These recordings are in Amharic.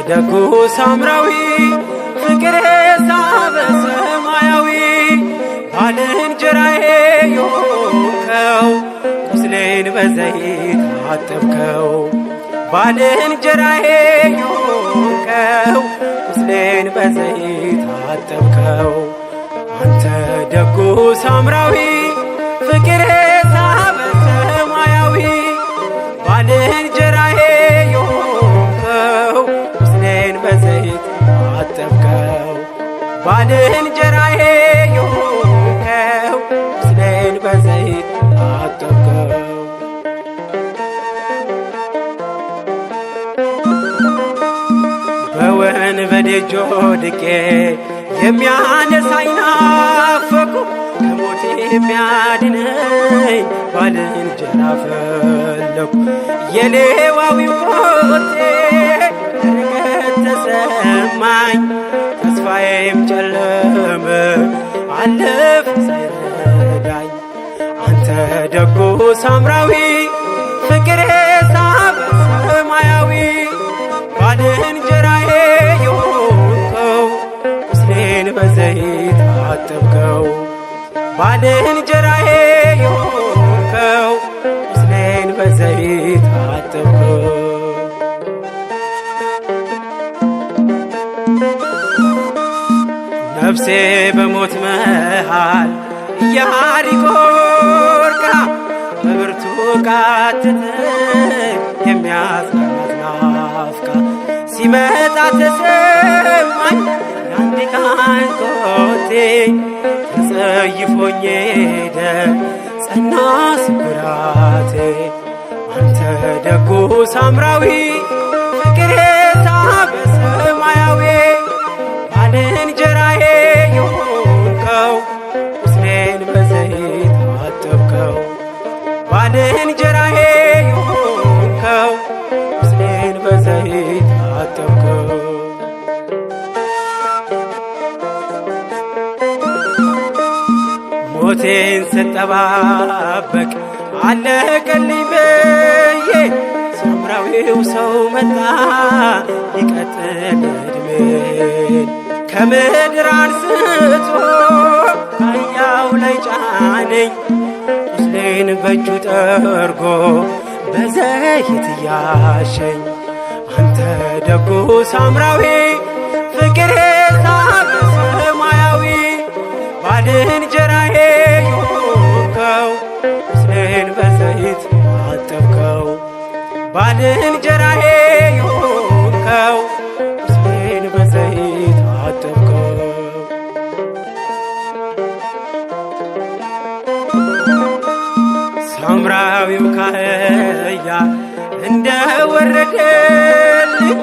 ደጉ ሳምራዊ ፍቅሬ ሳበ ሰማያዊ ባልንጀራዬ የሆንከው ቁስሌን በዘይት አጠብከው ባልንጀራዬ የሆንከው ቁስሌን በዘይት አጠብከው አንተ ደጉ ሳምራዊ ፍቅሬ ሳበ ሰማያዊ ባልንጀራዬ የሆንከው ቁስሌን በዘይት አጠብከው ባልንጀራዬ የሆንከው ቁስሌን በዘይት አጠብከው በወንበዴ ወድቄ የሚያነሳኝ ናፈኩ ከሞት የሚያድነኝ ባልንጀራ ፈለኩ የሌዋዊው ኮቴ ከርቀት ተሰማኝ ተስፋዬም ጨለመ አለፈ ሳይረዳኝ አንተ ደጉ ሳምራዊ ፍቅሬ ሳበ ሰማያዊ ባልንጀራዬ የሆንከው ቁስሌን በዘይት አጠብከው ባልንጀራዬ የሆንከው ቁስሌን በዘይት አጠብከው ነፍሴ በሞት መሃል ኢያሪኮ ወድቃ በብርቱ ቃተተች የሚያጽናናት ናፍቃ ሲመጣ ተሰማኝ ያንድ ቀን ኮቴ ተጸይፎኝ ሄደ ጸና ስብራቴ አንተ ደጉ ሳምራዊ ፍቅሬ ሳበ ሰማያዊ ባልንጀራዬ የሆንከው ቁስሌን በዘይት አጠብከው ባልንጀራዬ የሆንከው ቁስሌን በዘይት አጠብከው ሞቴን ስጠባበቅ አለቀልኝ ብዬ ሳምራዊው ሰው መጣ ሊቀጥል ዕድሜን ከምድር አንስቶ ካህያው ላይ ጫነኝ ቁስሌን በእጁ ጠርጎ በዘይት እያሸኝ አንተ ደጉ ሳምራዊ ፍቅሬ ሳበ ሰማያዊ ባልንጀራዬ የሆንከው ቁስሌን በዘይት አጠብከው ባልንጀራዬ የሆንከው ቁስሌን በዘይት አጠብከው ሳምራዊው ካህያ እንደ ወረደልኝ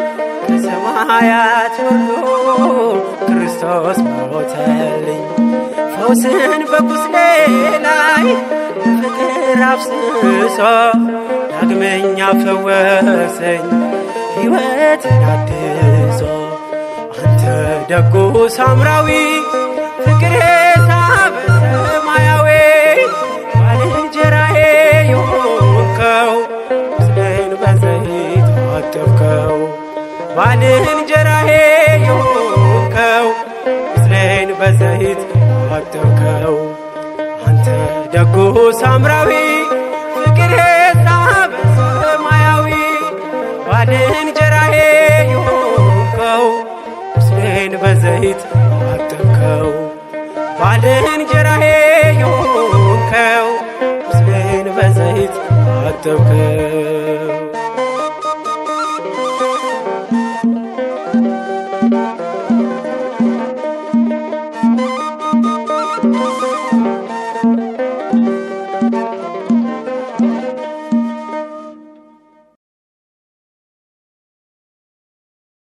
ከሰማያት ወርዶ ክርስቶስ ሞተልኝ ፈውስን በቁስሌ ላይ ፍቅር አፍስሶ ዳግመኛ ፈወሰኝ ሕይወትን አድሶ አንተ ደጉ ሳምራዊ ፍቅሬ ሳበ ሰማያዊ ባልንጀራዬ የሆንከው ቁስሌን በዘይት አጠብከው ባልንጀራዬ የሆንከው ቁስሌን በዘይት አጠብከው አንተ ደጉ ሳምራዊ ፍቅሬ ሳበ ሰማያዊ ባልንጀራዬ የሆንከው ቁስሌን በዘይት አጠብከው ባልንጀራዬ የሆንከው ቁስሌን በዘይት አጠብከው